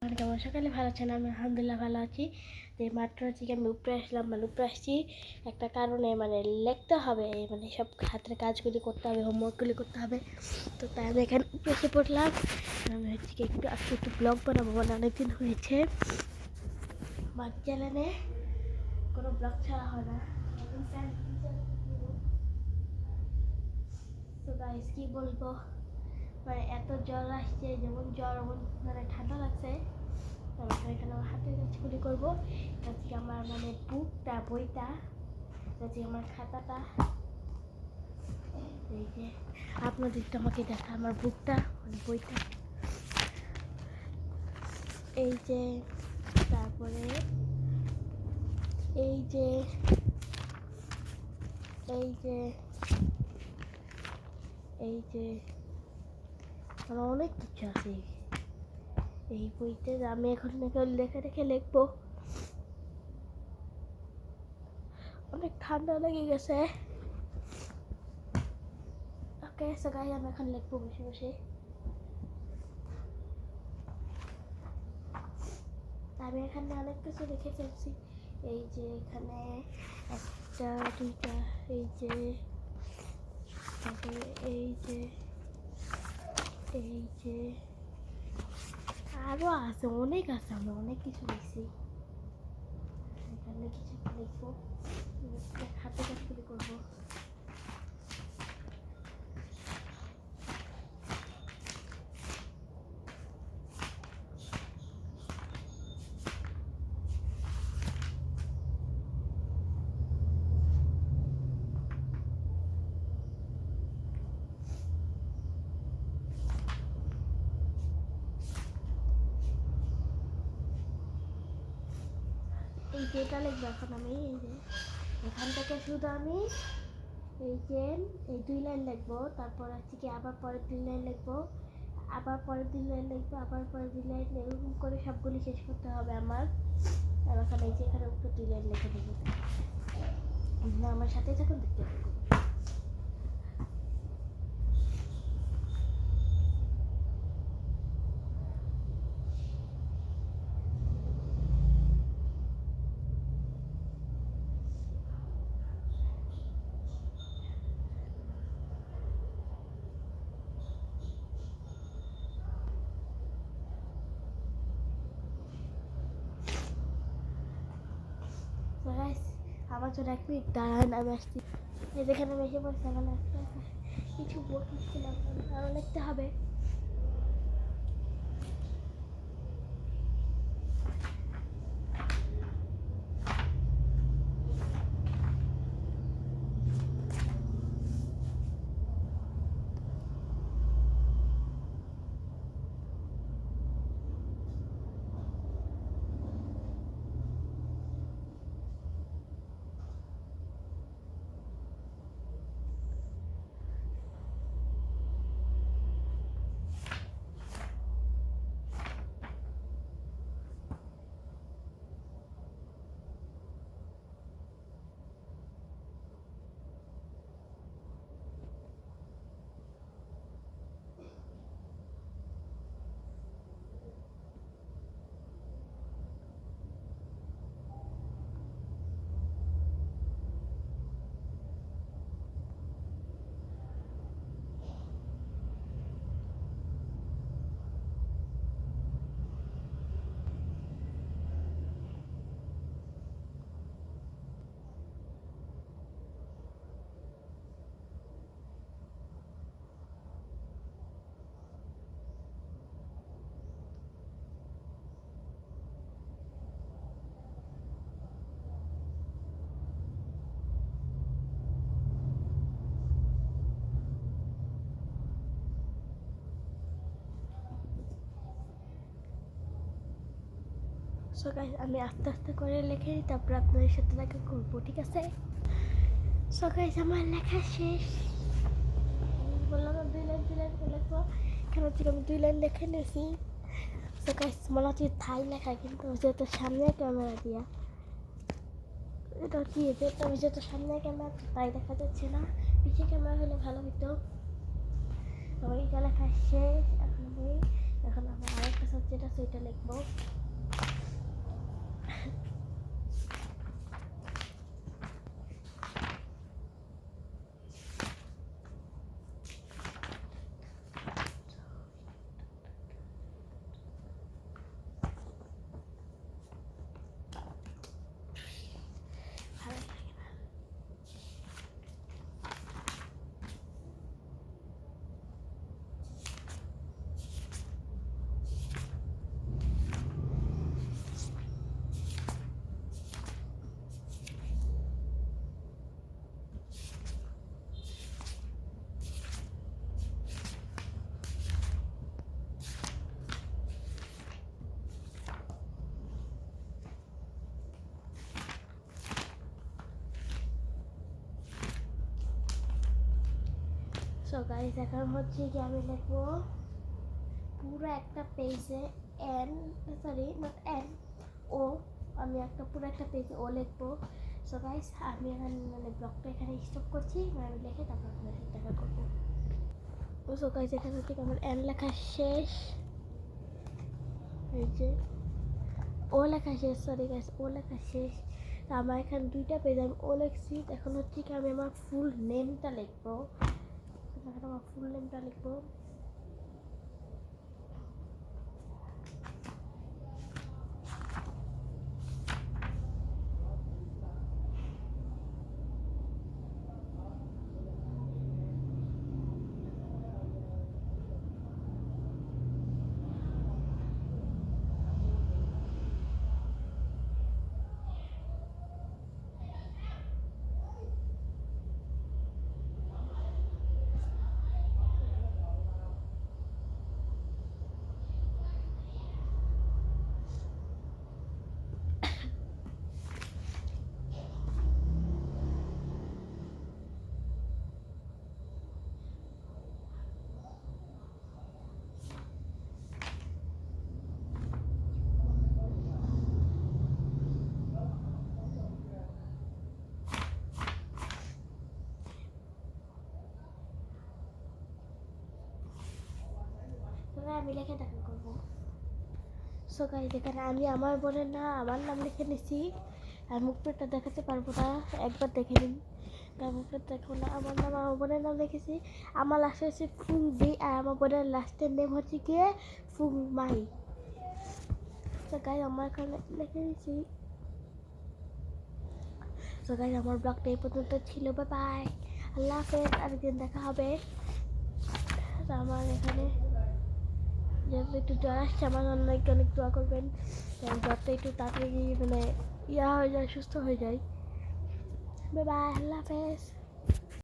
কেমন সকালে ভালো আছেন? আমি আলহামদুলিল্লাহ ভালো আছি। যে মাত্র আজকে আমি উপরে আসলাম, উপরে আসছি একটা কারণে, লিখতে হবে, সব হাতের কাজগুলি করতে হবে, হোমওয়ার্কগুলি করতে হবে। তো তাই আমি এখানে এসে পড়লাম। আমি হচ্ছে কি আজকে একটু ব্লগ বানাবো, অনেকদিন হয়েছে আমার চ্যানেলে কোনো ব্লগ ছাড়া হয় না। তো গাইস কি বলবো, এত জ্বর আসছে, যেমন জ্বর ঠান্ডা লাগছে। এখানে আমার হাতের কাজগুলি করবো। আজকে আমার বুকটা, বইটা, আজকে আমার খাতাটা, এই যে আপনাদের আমাকে দেখা আমার বুকটা, বইটা, এই যে, তারপরে এই যে, এই যে, এই যে, অনেক কিছু আছে এই বইতে। আমি এখন লেখা রেখে লিখবো। অনেক ঠান্ডা লেগে গেছে। ওকে সো গাইস, আমি এখন লিখবো বসে বসে। আমি এখানে অনেক কিছু লিখে ফেলছি। এই যে এখানে একটা, দুইটা, এই যে, তারপরে এই যে, এই যে, আরো আছে, অনেক আছে, আমরা অনেক কিছু লিখছি। এখানে কিছু লিখবো, হাতে কাজ করে করবো। এই যে এটা লিখবো এখন আমি। এই যে এখান থেকে শুধু আমি এই যে এই 2 লাইন লিখবো, তারপর হচ্ছে কি আবার পরের 2 লাইন লিখবো, আবার পরের 2 লাইন লিখবো, আবার পরের 2 লাইন, এরকম করে সবগুলি শেষ করতে হবে আমার। আর ওখানে এই যে এখানে উপরে 2 লাইন লিখে দেবো। আমার সাথেই থাকুন, দেখতে থাকুন। আমার জন্য 1 মিনিট দাঁড়ান, আমি আসছি। এই যেখানে আমি এসে পড়ছি, এখানে একটা কিছু বলছিলাম, আরও লিখতে হবে। সো গাইস, আমি আস্তে আস্তে করে লিখে নিই, তারপর আপনাদের সাথে দেখা করবো, ঠিক আছে? সো গাইস, আমার লেখা শেষ। বললাম 2 লাইন 2 লাইন লিখবো। এখানে হচ্ছে আমি 2 লাইন লিখে নিয়েছি। সো গাইস, মনে হচ্ছে থাই লেখা, কিন্তু যেহেতু সামনে ক্যামেরা দিয়া, এটা কি এটা যেহেতু সামনে ক্যামেরা, তাই দেখা যাচ্ছে না। পিছিয়ে ক্যামেরা হলে ভালো হতো। আমার এটা লেখা শেষ। এখন আমি এখন আমার আরেকটা সাবজেক্ট আছে, ওইটা লিখবো। সো গাইস এখন হচ্ছে কি আমি লিখবো পুরো একটা পেজে এন, সরি নট এন, ও, আমি একটা পুরো একটা পেজে ও লিখবো। সো গাইস আমি এখন মানে ব্লগটা এখানে স্টপ করছি, আমি লিখে তারপর আপনাদের সাথে দেখা করবো। সো গাইস এখান থেকে আমার এন লেখা শেষ, এই যে ও লেখা শেষ, সরি গাইস ও লেখা শেষ। আমার এখানে দুইটা পেজ আমি ও লিখছি, এখন হচ্ছে কি আমি আমার ফুল নেমটা লিখবো। এখন আমার ফুল নেমটা লিখবো। আমি লিখে দেখা করবো। সো গাইস এখানে আমি আমার বোনের না আমার নাম লিখে নিছি, আর মুখটা দেখাতে পারবো না, একবার দেখে নিন। তার মুখটা দেখো না, আমার নাম আমার বোনের নাম লিখেছি। আমার লাস্টে হচ্ছে ফুংবি, আর আমার বোনের লাস্টের নেম হচ্ছে গিয়ে ফুংমাই। সো গাইস আমার এখানে লিখে নিছি। সো গাইস আমার ব্লগটা এই পর্যন্ত ছিল, বাই বাই, আল্লাহ হাফেজ, আরেকদিন দেখা হবে। আমার এখানে যেহেতু একটু জ্বর আসছে, আমার অনেক অনেক দোয়া করবেন জ্বরটা একটু তাড়াতাড়ি মানে হয়ে যায়, সুস্থ হয়ে যায়। বাই বাই, আল্লাহ হাফেজ।